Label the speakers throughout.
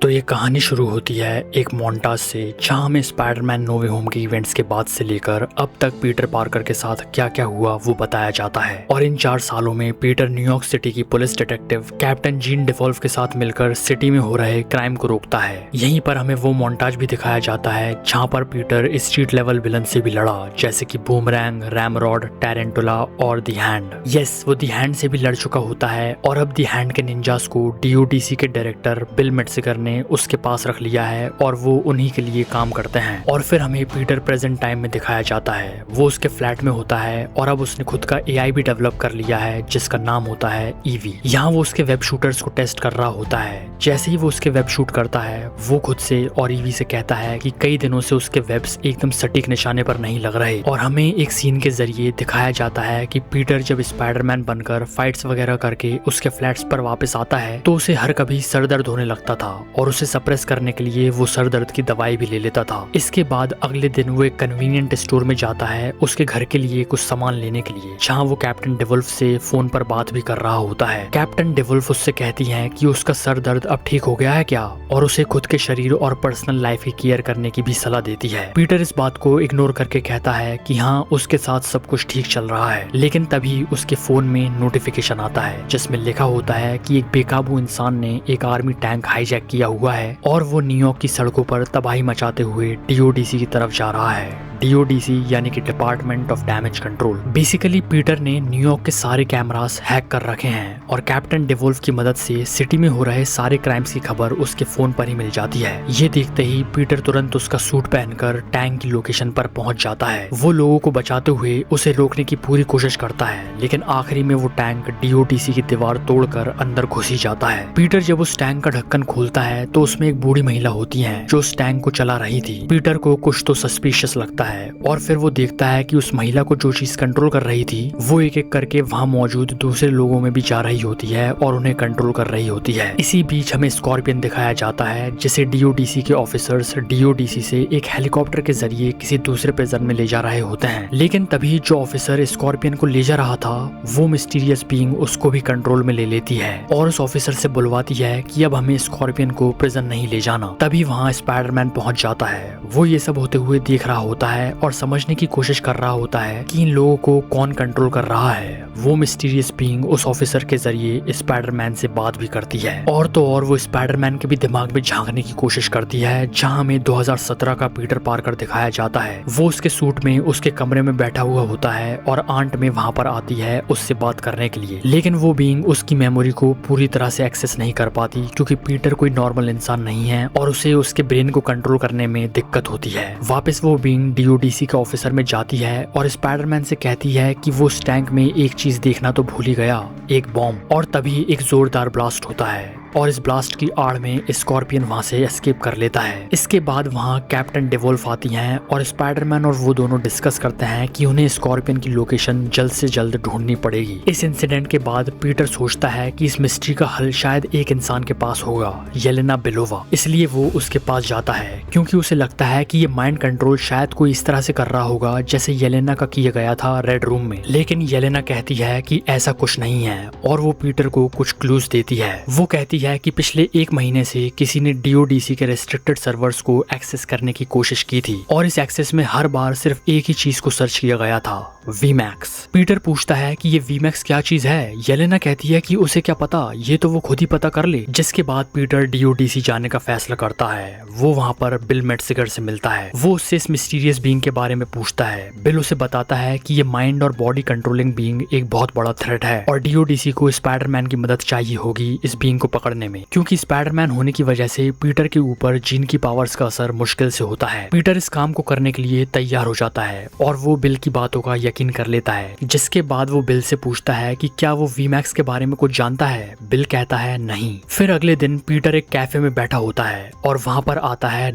Speaker 1: तो ये कहानी शुरू होती है एक मोन्टाज से, जहां हमें स्पाइडरमैन नो वे होम के इवेंट्स के बाद से लेकर अब तक पीटर पार्कर के साथ क्या क्या हुआ वो बताया जाता है। और इन 4 सालों में पीटर न्यूयॉर्क सिटी की पुलिस डिटेक्टिव कैप्टन जीन डिवॉल्फ के साथ मिलकर सिटी में हो रहे क्राइम को रोकता है। यहीं पर हमें वो मोन्टाज भी दिखाया जाता है जहाँ पर पीटर स्ट्रीट लेवल विलन से भी लड़ा, जैसे की बूमरैंग, रैमरॉड, टैरेंटुला और दी हैंड। यस, वो दी हैंड से भी लड़ चुका होता है और अब दी हैंड के निंजास को DODC के डायरेक्टर बिल मेट्सिगर ने उसके पास रख लिया है और वो उन्हीं के लिए काम करते हैं। और फिर हमें पीटर प्रेजेंट टाइम में दिखाया जाता है, वो उसके फ्लैट में होता है और अब उसने खुद का AI भी डेवलप कर लिया है जिसका नाम होता है ईवी। यहाँ वो उसके वेब शूटर्स को टेस्ट कर रहा होता है। जैसे ही वो उसके वेब शूट करता है, वो खुद से और ईवी से कहता है कि कई दिनों से उसके वेब्स एकदम सटीक निशाने पर नहीं लग रहे। और हमें एक सीन के जरिए दिखाया जाता है कि पीटर जब स्पाइडरमैन बनकर फाइट्स वगैरह करके उसके फ्लैट्स पर वापस आता है तो उसे हर कभी सर दर्द होने लगता था और उसे सप्रेस करने के लिए वो सर दर्द की दवाई भी ले लेता था। इसके बाद अगले दिन वो एक कन्वीनियंट स्टोर में जाता है उसके घर के लिए कुछ सामान लेने के लिए, जहाँ वो कैप्टन डिवोल्फ से फोन पर बात भी कर रहा होता है। कैप्टन डिवोल्फ उससे कहती है कि उसका सर दर्द अब ठीक हो गया है क्या, और उसे खुद के शरीर और पर्सनल लाइफ की केयर करने की भी सलाह देती है। पीटर इस बात को इग्नोर करके कहता है कि हाँ, उसके साथ सब कुछ ठीक चल रहा है। लेकिन तभी उसके फोन में नोटिफिकेशन आता है जिसमें लिखा होता है कि एक बेकाबू इंसान ने एक आर्मी टैंक हाईजैक किया हुआ है और वो न्यूयॉर्क की सड़कों पर तबाही मचाते हुए DODC की तरफ जा रहा है। DODC यानी कि department of damage control. Basically Peter ने न्यूयॉर्क के सारे कैमरास हैक कर रखे हैं और कैप्टन डिवोल्फ की मदद से सिटी में हो रहे सारे क्राइम्स की खबर उसके फोन पर ही मिल जाती है। ये देखते ही पीटर तुरंत उसका सूट पहनकर टैंक की लोकेशन पर पहुंच जाता है। वो लोगों को बचाते हुए उसे रोकने की पूरी कोशिश करता है, लेकिन आखिरी में वो टैंक DODC की दीवार तोड़कर अंदर घुस ही जाता है। पीटर जब उस टैंक का ढक्कन खोलता है तो उसमें एक बूढ़ी महिला होती है जो उस टैंक को चला रही थी। पीटर को कुछ तो सस्पिशियस लगता है और फिर वो देखता है कि उस महिला को जो चीज कंट्रोल कर रही थी वो एक एक करके वहाँ मौजूद दूसरे लोगों में भी जा रही होती है और उन्हें कंट्रोल कर रही होती है। इसी बीच हमें स्कॉर्पियन दिखाया जाता है जिसे DODC के ऑफिसर्स DODC से एक हेलीकॉप्टर के जरिए किसी दूसरे प्रिजन में ले जा रहे होते हैं। लेकिन तभी जो ऑफिसर स्कॉर्पियन को ले जा रहा था वो मिस्टीरियस बीइंग उसको भी कंट्रोल में ले लेती है और उस ऑफिसर से बुलवाती है कि अब हमें स्कॉर्पियन को प्रिजन नहीं ले जाना। तभी वहाँ स्पाइडरमैन पहुंच जाता है। वो ये सब होते हुए देख रहा होता है और समझने की कोशिश कर रहा होता है कि इन लोगों को कौन कंट्रोल कर रहा है। वो मिस्टीरियस बीइंग उस ऑफिसर के जरिए स्पाइडरमैन से बात भी करती है और तो और वो स्पाइडरमैन के भी दिमाग में झांकने की कोशिश करती है, जहां हमें 2017 का पीटर पार्कर दिखाया जाता है। वो उसके सूट में उसके कमरे में बैठा हुआ होता है और आंट में वहां पर आती है उससे बात करने के लिए, लेकिन वो बीइंग उसकी मेमोरी को पूरी तरह से एक्सेस नहीं कर पाती क्योंकि पीटर कोई नॉर्मल इंसान नहीं है और उसे उसके ब्रेन को कंट्रोल करने में दिक्कत होती है। वापस वो बीइंग DODC के ऑफिसर में जाती है और स्पाइडरमैन से कहती है कि वो उस टैंक में एक चीज देखना तो भूल ही गया, एक बॉम्ब। और तभी एक जोरदार ब्लास्ट होता है और इस ब्लास्ट की आड़ में स्कॉर्पियन वहां से एस्केप कर लेता है। इसके बाद वहां कैप्टन डिवोल्फ आती हैं और स्पाइडरमैन और वो दोनों डिस्कस करते हैं कि उन्हें स्कॉर्पियन की लोकेशन जल्द से जल्द ढूंढनी पड़ेगी। इस इंसिडेंट के बाद पीटर सोचता है कि इस मिस्ट्री का हल शायद एक इंसान के पास होगा, येलेना बेलोवा। इसलिए वो उसके पास जाता है क्योंकि उसे लगता है कि ये माइंड कंट्रोल शायद कोई इस तरह से कर रहा होगा जैसे येलेना का किया गया था रेड रूम में। लेकिन येलेना कहती है कि ऐसा कुछ नहीं है और वो पीटर को कुछ क्लूज देती है। वो कहती है कि पिछले 1 महीने से किसी ने DODC के रेस्ट्रिक्टेड सर्वर्स को एक्सेस करने की कोशिश की थी और इस एक्सेस में हर बार सिर्फ एक ही चीज को सर्च किया गया था, VMAX। पीटर पूछता है कि ये VMAX क्या चीज है। येलेना कहती है कि उसे क्या पता, ये तो वो खुद ही पता कर ले। जिसके बाद पीटर DODC जाने का फैसला करता है। वो वहाँ पर बिल मेट्सिगर से मिलता है। वो उससे इस मिस्टीरियस बीइंग के बारे में पूछता है। बिल उसे बताता है कि ये माइंड और बॉडी कंट्रोलिंग बीइंग एक बहुत बड़ा थ्रेट है और DODC को स्पाइडरमैन की मदद चाहिए होगी इस बीइंग को पकड़ने में, क्योंकि स्पाइडरमैन होने की वजह से पीटर के ऊपर जीन की पावर्स का असर मुश्किल से होता है। पीटर इस काम को करने के लिए तैयार हो जाता है और वो बिल की बातों का यकीन कर लेता है। जिसके बाद वो बिल से पूछता है कि क्या वो VMAX के बारे में कुछ जानता है। बिल कहता है नहीं। फिर अगले दिन पीटर एक कैफे में बैठा होता है और वहाँ पर आता है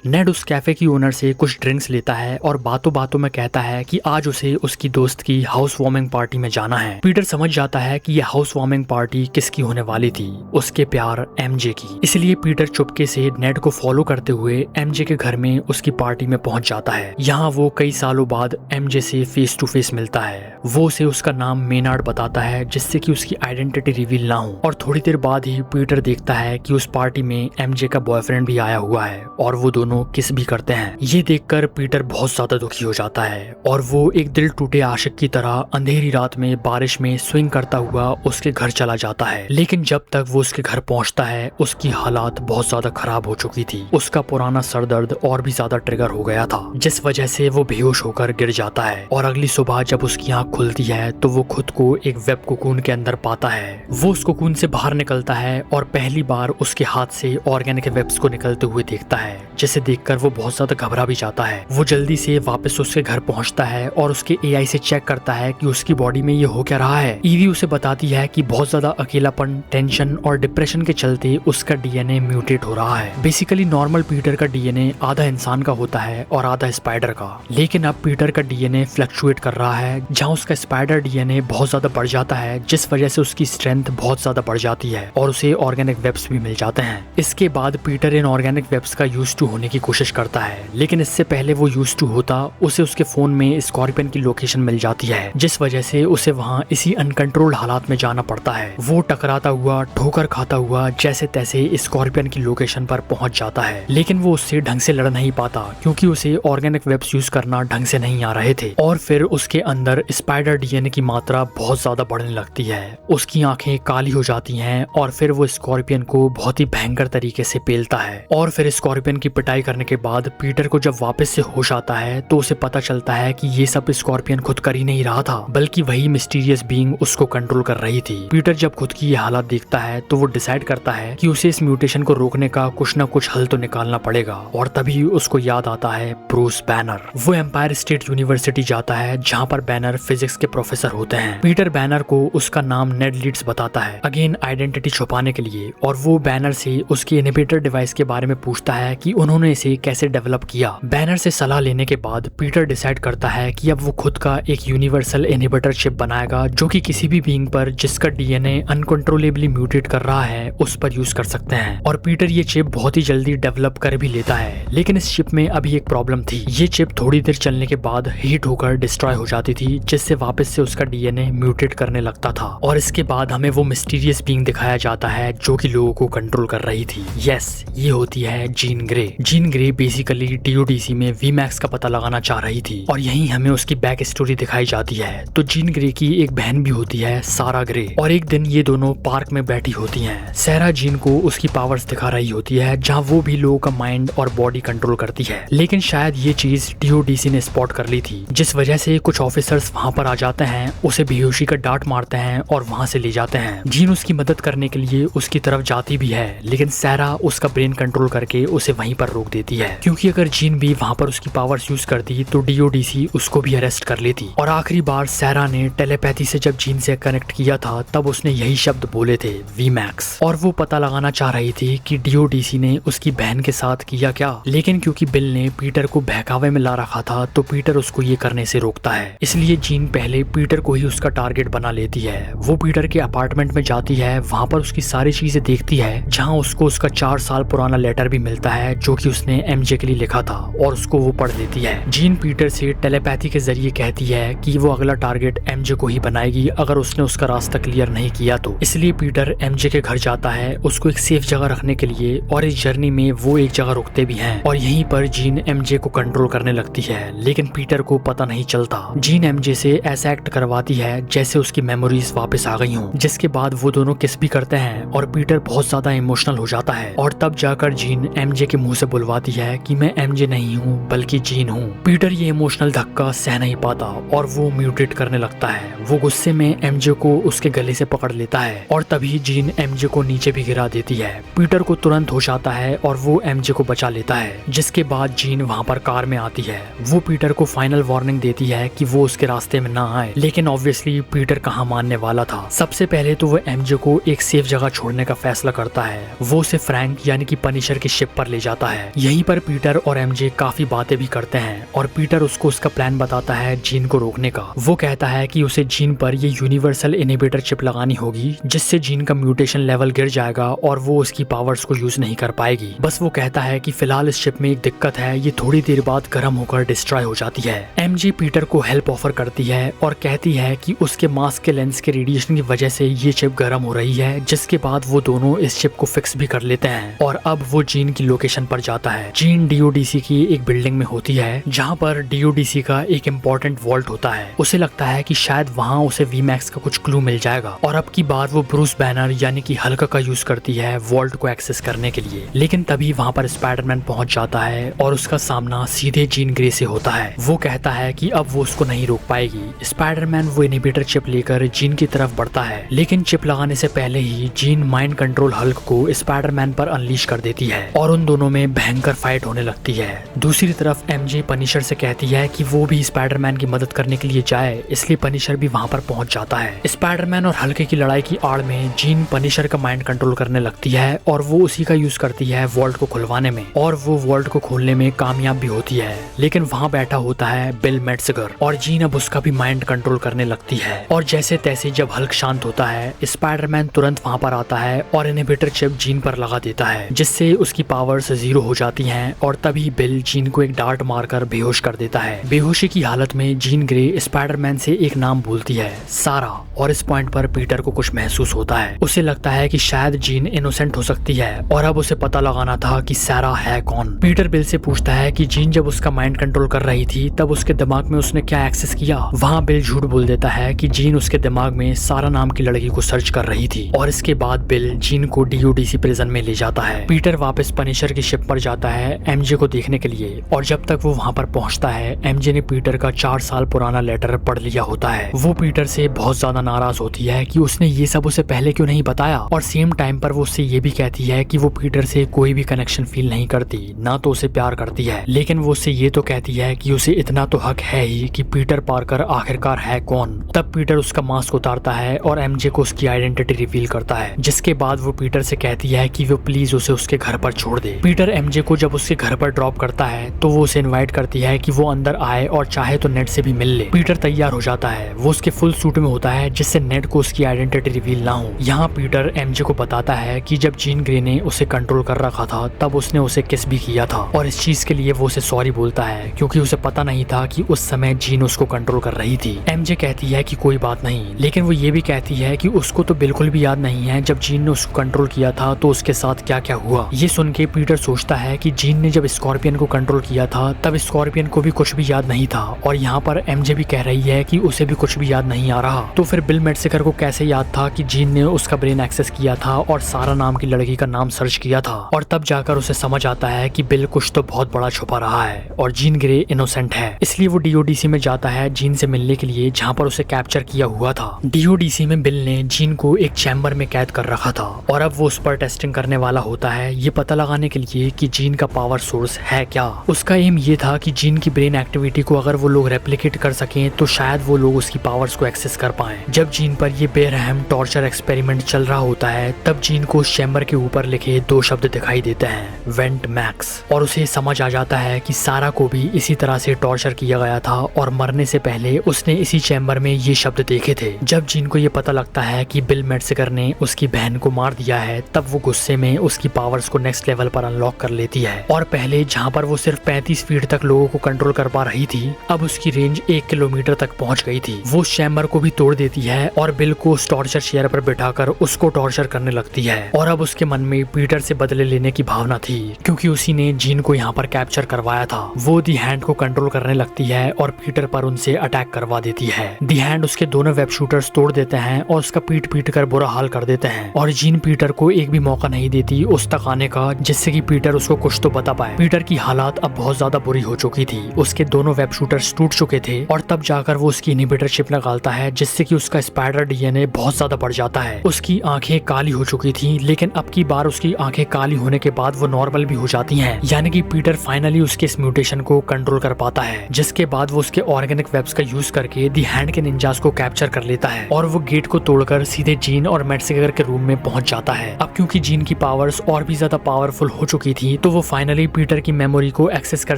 Speaker 1: नेड उस कैफे की ओनर से कुछ ड्रिंक्स लेता है और बातों बातों में कहता है कि आज उसे उसकी दोस्त की हाउस वार्मिंग पार्टी में जाना है। पीटर समझ जाता है कि ये हाउस वार्मिंग पार्टी किसकी होने वाली थी, उसके प्यार MJ की। इसलिए पीटर चुपके से नेड को फॉलो करते हुए MJ के घर में उसकी पार्टी में पहुंच जाता है। यहाँ वो कई सालों बाद MJ से फेस टू फेस मिलता है। वो उसे उसका नाम मेनार्ड बताता है जिससे कि उसकी आइडेंटिटी रिवील ना हो। और थोड़ी देर बाद ही पीटर देखता है कि उस पार्टी में एमजे का बॉयफ्रेंड भी आया हुआ है और वो दोनों किस भी करते हैं। ये देखकर पीटर बहुत ज्यादा दुखी हो जाता है और वो एक दिल टूटे आशिक की तरह अंधेरी रात में बारिश में स्विंग करता हुआ उसके घर चला जाता है। लेकिन जब तक वो उसके घर पहुंचता है उसकी हालात बहुत ज्यादा खराब हो चुकी थी। उसका पुराना सर दर्द और भी ज्यादा ट्रिगर हो गया था जिस वजह से वो बेहोश होकर गिर जाता है। और अगली सुबह जब उसकी आंख खुलती है तो वो खुद को एक वेब कोकून के अंदर पाता है। वो उस कोकून से बाहर निकलता है और पहली बार उसके हाथ से ऑर्गेनिक वेब्स को निकलते हुए देखता है, जिसे देखकर वो बहुत ज्यादा घबरा भी जाता है। वो जल्दी से वापस उसके घर पहुंचता है और उसके एआई से चेक करता है कि उसकी बॉडी में ये हो क्या रहा है। ईवी उसे बताती है कि बहुत ज्यादा अकेलापन, टेंशन और डिप्रेशन के चलते उसका डीएनए म्यूटेट हो रहा है। बेसिकली नॉर्मल पीटर का डीएनए आधा इंसान का होता है और आधा स्पाइडर का, लेकिन अब पीटर का डीएनए फ्लक्चुएट कर रहा है जहाँ उसका स्पाइडर डीएनए बहुत ज्यादा बढ़ जाता है जिस वजह से उसकी स्ट्रेंथ बहुत ज्यादा बढ़ जाती है और उसे ऑर्गेनिक वेब्स भी मिल जाते हैं। इसके बाद पीटर इन ऑर्गेनिक वेब्स का यूज टू होने की कोशिश करता है, लेकिन इससे पहले वो यूज टू होता उसे उसके फोन में स्कॉर्पियन की लोकेशन मिल जाती है जिस वजह से उसे वहाँ इसी अनकंट्रोल्ड हालात में जाना पड़ता है। वो टकराता हुआ, ठोकर खाता हुआ जैसे तैसे स्कॉर्पियन की लोकेशन पर पहुंच जाता है, लेकिन वो उससे ढंग से लड़ नहीं पाता क्योंकि उसे ऑर्गेनिक वेब्स यूज करना ढंग से नहीं आ रहे थे। और फिर उसके अंदर स्पाइडर डीएनए की मात्रा बहुत ज्यादा बढ़ने लगती है। उसकी आंखें काली हो जाती हैं और फिर वो स्कॉर्पियन को बहुत ही भयंकर तरीके से पेलता है। और फिर स्कॉर्पियन की पिटाई करने के बाद पीटर को जब वापस से होश आता है तो उसे पता चलता है कि ये सब स्कॉर्पियन खुद कर ही नहीं रहा था बल्कि वही मिस्टीरियस बीइंग उसको कंट्रोल कर रही थी। पीटर जब खुद की ये हालत देखता है तो वो डिसाइड करता है कि उसे इस म्यूटेशन को रोकने का कुछ न कुछ हल तो निकालना पड़ेगा। और तभी उसको याद आता है ब्रूस बैनर। वो एम्पायर स्टेट यूनिवर्सिटी जाता है जहाँ पर बैनर फिजिक्स के प्रोफेसर होते हैं। पीटर बैनर को उसका नाम नेड लीड्स बताता है, अगेन आइडेंटिटी छुपाने के लिए, और वो बैनर से उसके इनहिबिटर डिवाइस के बारे में पूछता है कि उन्होंने इसे कैसे डेवलप किया। बैनर से सलाह लेने के बाद पीटर डिसाइड करता है कि अब वो खुद का एक यूनिवर्सल इनहिबिटर चिप बनाएगा जो कि किसी भी बीइंग पर जिसका डीएनए अनकंट्रोलेबली म्यूटेट कर रहा है उस पर यूज कर सकते हैं। और पीटर ये चिप बहुत ही जल्दी डेवलप कर भी लेता है, लेकिन इस चिप में अभी एक प्रॉब्लम थी। ये चिप थोड़ी देर चलने के बाद हीट होकर डिस्ट्रॉय हो जाती थी जिससे वापस से उसका डीएनए म्यूटेट करने लगता था। और इसके बाद हमें वो मिस्टीरियस बीइंग दिखाया जाता है जो कि लोगों को कंट्रोल कर रही थी। यस, ये होती है Jean Grey. Jean Grey basically DODC में वीमैक्स का पता लगाना चाह रही थी और यहीं हमें उसकी बैक स्टोरी दिखाई जाती है। तो जीन ग्रे की एक बहन भी होती है, सारा ग्रे, और एक दिन ये दोनों पार्क में बैठी होती हैं। सारा जीन को उसकी पावर्स दिखा रही होती है जहाँ वो भी लोगों का माइंड और बॉडी कंट्रोल करती है, लेकिन शायद ये चीज डीओडीसी ने स्पॉट कर ली थी जिस वजह से कुछ ऑफिसर्स वहाँ पर आ जाते हैं, उसे बेहोशी का डांट मारते हैं और वहाँ से ले जाते हैं। जीन उसकी मदद करने के लिए उसकी तरफ जाती भी है, लेकिन सारा उसका ब्रेन कंट्रोल करके उसे वहीं पर रोक देती है क्योंकि अगर जीन भी वहाँ पर उसकी पावर्स यूज करती तो डीओडीसी उसको भी अरेस्ट कर लेती। और आखिरी बार सारा ने टेलीपैथी से जब जीन से कनेक्ट किया था तब उसने यही शब्द बोले थे, वीमैक्स। और वो पता लगाना चाह रही थी कि डीओडीसी ने उसकी बहन के साथ किया क्या, लेकिन क्योंकि बिल ने पीटर को बहकावे में ला रखा था तो पीटर उसको ये करने से रोकता है। इसलिए जीन पहले पीटर को ही उसका टारगेट बना लेती है। वो पीटर के अपार्टमेंट में जाती है, वहाँ पर उसकी सारी चीजें देखती है, जहाँ उसको उसका 4 साल पुराना लेटर भी मिलता है जो कि उसने एमजे के लिए लिखा था, और उसको वो पढ़ देती है। जीन पीटर से टेलीपैथी के जरिए कहती है कि वो अगला टारगेट एमजे को ही बनाएगी अगर उसने उसका रास्ता क्लियर नहीं किया तो। इसलिए पीटर एमजे के घर जाता है उसको एक सेफ जगह रखने के लिए, और इस जर्नी में वो एक जगह रुकते भी हैं और यहीं पर जीन एमजे को कंट्रोल करने लगती है, लेकिन पीटर को पता नहीं चलता। जीन एमजे से ऐसा एक्ट करवाती है जैसे उसकी मेमोरीज वापस आ गई हों, जिसके बाद वो दोनों किस भी करते हैं और पीटर बहुत ज्यादा इमोशनल हो जाता है। और तब जाकर जीन एमजे के मुंह से बुलवाती है कि मैं एमजे नहीं हूँ बल्कि जीन हूँ। पीटर ये इमोशनल धक्का सह नहीं पाता और वो म्यूटेट करने लगता है। वो गुस्से में एमजे को उसके गले से पकड़ लेता है और तभी जीन एमजे को नीचे भी गिरा देती है। पीटर को तुरंत होश आता है और वो एमजे को बचा लेता है, जिसके बाद जीन वहाँ पर कार में आती है। वो पीटर को फाइनल वार्निंग देती है कि वो उसके रास्ते में ना आए, लेकिन ऑब्वियसली पीटर कहाँ मानने वाला था। सबसे पहले तो वो एमजे को एक सेफ जगह छोड़ने का फैसला करता है। वो उसे फ्रैंक यानी कि पनिशर की शिप पर ले जाता है। यहीं पर पीटर और एमजे काफी बातें भी करते हैं और पीटर उसको उसका प्लान बताता है जीन को रोकने का। वो कहता है कि उसे जीन पर ये यूनिवर्सल इनहिबिटर चिप लगानी होगी जिससे जीन का म्यूटेशन लेवल गिर जाएगा और वो उसकी पावर्स को यूज नहीं कर पाएगी। बस वो कहता है कि फिलहाल इस चिप में एक दिक्कत है, ये थोड़ी देर बाद गर्म होकर डिस्ट्रॉय हो जाती है। एमजे पीटर को हेल्प ऑफर करती है और कहती है कि उसके मास्क के लेंस के रेडिएशन की वजह से ये चिप गर्म हो रही है, जिसके बाद वो दोनों इस चिप को फिक्स भी कर लेते हैं। और अब वो जीन की लोकेशन पर जाता है। जीन डीओडीसी की एक बिल्डिंग में होती है जहाँ पर डीओडीसी का एक इम्पोर्टेंट वॉल्ट होता है। उसे लगता है कि शायद वहाँ उसे वीमैक्स का कुछ क्लू मिल जाएगा और अब की बार वो ब्रूस बैनर यानी कि हल्क का यूज करती है वॉल्ट को एक्सेस करने के लिए। लेकिन तभी वहाँ पर स्पाइडरमैन पहुंच जाता है और उसका सामना सीधे जीन ग्रे से होता है। वो कहता है कि अब वो उसको नहीं रोक पाएगी। स्पाइडरमैन वो इनहिबिटर चिप लेकर जीन की तरफ बढ़ता है, लेकिन चिप लगाने से पहले ही जीन माइंड कंट्रोल हल्क को स्पाइडरमैन पर अनलीश कर देती है और उन दोनों में भयंकर फाइट होने लगती है। दूसरी तरफ एमजे पनिशर से कहती है कि वो भी स्पाइडरमैन की मदद करने के लिए जाए, इसलिए पनिशर भी वहाँ पर पहुंच जाता है। स्पाइडरमैन और हल्के की लड़ाई की आड़ में जीन पनिशर का माइंड कंट्रोल करने लगती है और वो उसी का यूज करती है वॉल्ट को खुलवाने में, और वो वॉल्ट को खोलने में कामयाब भी होती है। लेकिन वहाँ बैठा होता है बिल मेट्ज़गर और जीन अब उसका भी माइंड कंट्रोल करने लगती है। और जैसे तैसे जब हल्क शांत होता है, स्पाइडरमैन तुरंत वहाँ पर आता है और इनहिबिटर चिप जीन पर लगा देता है, जिससे उसकी पावर्स 0 हो जाती हैं। और तभी बिल जीन को एक डार्ट मारकर बेहोश कर देता है। बेहोशी की हालत में जीन ग्रे स्पाइडरमैन से एक नाम बोलती है, सारा। और इस पॉइंट पर पीटर को कुछ महसूस होता है। उसे लगता है कि शायद जीन इनोसेंट हो सकती है और अब उसे पता लगाना था कि सारा है कौन। पीटर बिल से पूछता है कि जीन जब उसका माइंड कंट्रोल कर रही थी तब उसके दिमाग में उसने क्या एक्सेस किया। वहाँ बिल झूठ बोल देता है कि जीन उसके दिमाग में सारा नाम की लड़की को सर्च कर रही थी। और इसके बाद बिल जीन को डीओडीसी प्रिजन में ले जाता है। पीटर वापस पनिशर की शिप पर जाता है एमजे को देखने के लिए, और जब तक वो वहाँ पर पहुँचता है एमजे ने पीटर का 4 साल पुराना लेटर पढ़ लिया होता है। वो पीटर से बहुत ज्यादा नाराज होती है कि उसने ये सब उसे पहले क्यों नहीं बताया, और सेम टाइम पर वो उससे ये भी कहती है कि वो पीटर से कोई भी कनेक्शन फील नहीं करती, ना तो उसे प्यार करती है। लेकिन वो उससे ये तो कहती है कि उसे इतना तो हक है ही कि पीटर पार्कर आखिरकार है कौन। तब पीटर उसका मास्क उतारता है और एमजे को उसकी आइडेंटिटी रिवील करता है, जिसके बाद वो पीटर से कहती है कि वो प्लीज उसे उसके घर पर छोड़ दे। पीटर एमजे को जब उसके घर पर ड्रॉप करता है तो वो उसे इनवाइट करती है कि वो अंदर आए और चाहे तो नेट से भी मिल ले। पीटर तैयार हो जाता है, वो उसके फुल सूट में होता है जिससे नेट को उसकी आइडेंटिटी रिवील ना हो। यहाँ पीटर एमजे को बताता है कि जब जीन ग्रे ने उसे कंट्रोल कर रखा था तब उसने उसे किस भी किया था, और इस चीज के लिए वो उसे सॉरी बोलता है क्योंकि उसे पता नहीं था कि उस समय जीन उसको कंट्रोल कर रही थी। एमजे कहती है कि कोई बात नहीं, लेकिन वो ये भी कहती है कि उसको तो बिल्कुल भी याद नहीं है जब जीन ने उसको कंट्रोल किया था तो उसके साथ क्या क्या हुआ। ये सुन के पीटर सोचता है कि जीन ने जब स्कॉर्पियन को कंट्रोल किया था तब स्कॉर्पियन को भी कुछ भी याद नहीं था, और यहाँ पर एमजे भी कह रही है कि उसे भी कुछ भी याद नहीं आ रहा। तो फिर बिल मेट्ज़गर को कैसे याद था कि जीन ने उसका ब्रेन एक्सेस किया था और सारा नाम की लड़की का नाम सर्च किया था। और तब जाकर उसे समझ आता है कि बिल कुछ तो बहुत बड़ा छुपा रहा है और जीन ग्रे इनोसेंट है। इसलिए वो डीओडीसी में जाता है जीन से मिलने के लिए, जहाँ पर उसे कैप्चर किया हुआ था। डीओडीसी में बिल ने जीन को एक चैम्बर में कैद कर रखा था और अब वो उस पर टेस्टिंग करने वाला होता है, ये पता लगाने के लिए कि जीन का पावर सोर्स है क्या। उसका एम ये था कि जीन की ब्रेन एक्टिविटी को अगर वो लोग रेप्लिकेट कर सकें तो शायद वो लोग उसकी पावर्स को एक्सेस कर पाएं। जब जीन पर ये बेरहम टॉर्चर एक्सपेरिमेंट चल रहा होता है तब जीन को उस चैम्बर के ऊपर लिखे 2 शब्द दिखाई देते हैं, वेंट मैक्स, और उसे समझ आ जाता है कि सारा को भी इसी तरह से टॉर्चर किया गया था और मरने से पहले उसने इसी चैम्बर में ये शब्द देखे थे। जब जीन को ये पता लगता है कि बिल मेट्ज़गर ने उसकी बहन को मार दिया है तब वो गुस्से में उसकी पावर्स को नेक्स्ट लेवल पर अनलॉक कर लेती है, और पहले जहाँ पर वो सिर्फ 35 फीट तक लोगों को कंट्रोल कर पा रही थी अब उसकी रेंज 1 किलोमीटर तक पहुंच गई थी। वो उस चैम्बर को भी तोड़ देती है और बिल को उस टॉर्चर चेयर पर बिठाकर उसको टॉर्चर करने लगती है। और अब उसके मन में पीटर से बदले लेने की भावना थी क्योंकि उसी ने जीन को यहाँ पर कैप्चर करवाया था। वो दी हैंड को कंट्रोल करने लगती है और पीटर पर उनसे अटैक करवा देती है। दी हैंड उसके दोनों वेब शूटर्स तोड़ देते हैं और उसका पीट पीट कर बुरा हाल कर देते हैं, और जीन पीटर को एक भी मौका नहीं देती उस तक आने का जिससे कि पीटर उसको कुछ तो बता पाए। पीटर की हालात अब बहुत ज्यादा बुरी हो चुकी थी, उसके दोनों वेब शूटर्स टूट चुके थे, और तब जाकर वो उसकी इनहिबिटर चिप निकालता है जिससे कि उसका स्पाइडर डीएनए बहुत ज्यादा बढ़ जाता है। उसकी आंखें काली हो चुकी थी, लेकिन अब की बार उसकी आंखें काली होने के बाद वो नॉर्मल भी हो जाती हैं, यानी कि पीटर फाइनली उसके इस म्यूटेशन को कंट्रोल कर पाता है, जिसके बाद वो उसके ऑर्गेनिक वेब्स का यूज करके दी हैंड के निंजास को कैप्चर कर लेता है और वो गेट को तोड़कर सीधे जीन और मेट्ज़गर के रूम में पहुंच जाता है। अब क्योंकि जीन की पावर्स और भी ज्यादा पावरफुल हो चुकी थी तो वो फाइनली पीटर की मेमोरी को एक्सेस कर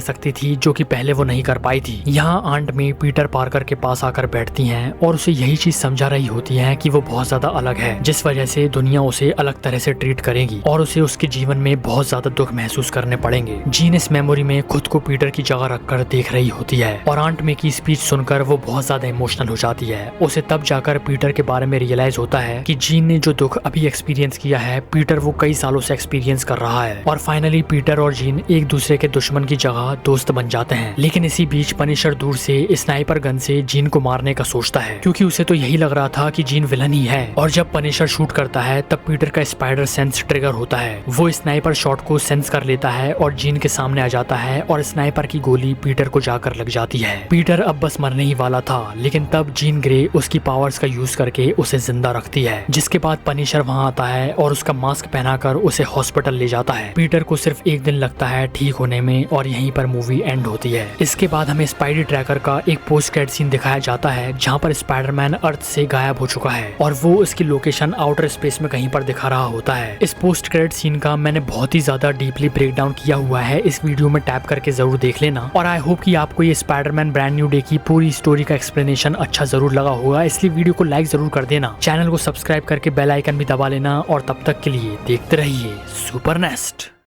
Speaker 1: सकती थी, जो कि पहले वो नहीं कर पाई थी। यहाँ आंट में पीटर पार्कर के पास आकर बैठती हैं और उसे यही चीज समझा रही होती है कि वो बहुत ज्यादा अलग है, जिस वजह से दुनिया उसे अलग तरह से ट्रीट करेगी और उसे उसके जीवन में बहुत ज्यादा दुख महसूस करने पड़ेंगे। जीन इस मेमोरी में खुद को पीटर की जगह रखकर देख रही होती है और आंट में की स्पीच सुनकर वो बहुत ज्यादा इमोशनल हो जाती है। उसे तब जाकर पीटर के बारे में रियलाइज होता है कि जीन ने जो दुख अभी एक्सपीरियंस किया है पीटर वो कई सालों से एक्सपीरियंस कर रहा है। और फाइनली पीटर और जीन एक दूसरे के दुश्मन की जगह दोस्त बन जाते हैं। लेकिन इसी बीच पनिशर दूर से स्नाइपर गन से जीन को मारने का सोचता है, क्योंकि उसे तो यही लग रहा था कि जीन विलन ही है। और जब पनिशर शूट करता है तब पीटर का स्पाइडर सेंस ट्रिगर होता है। वो स्नाइपर शॉट को सेंस कर लेता है और जीन के सामने आ जाता है और स्नाइपर की गोली पीटर को जाकर लग जाती है। पीटर अब बस मरने ही वाला था, लेकिन तब जीन ग्रे उसकी पावर्स का यूज करके उसे जिंदा रखती है। जिसके बाद पनिशर वहां आता है और उसका मास्क पहनाकर उसे हॉस्पिटल ले जाता है। पीटर को सिर्फ एक दिन लगता है ठीक होने में और यहीं पर मूवी एंड होती है। इसके बाद हमें स्पाइडी ट्रैकर का एक पोस्ट क्रेडिट सीन दिखाया जाता है जहाँ पर स्पाइडरमैन अर्थ से गायब हो चुका है और वो उसकी लोकेशन आउटर स्पेस में कहीं पर दिखा रहा होता है। इस पोस्ट क्रेडिट सीन का मैंने बहुत ही ज्यादा डीपली ब्रेक डाउन किया हुआ है, इस वीडियो में टैप करके जरूर देख लेना। और आई होप कि आपको ये स्पाइडरमैन ब्रांड न्यू डे की पूरी स्टोरी का एक्सप्लेनेशन अच्छा जरूर लगा होगा, इसलिए वीडियो को लाइक जरूर कर देना, चैनल को सब्सक्राइब करके बेल आइकन भी दबा लेना और तब तक के लिए देखते रहिए सुपर नेस्ट।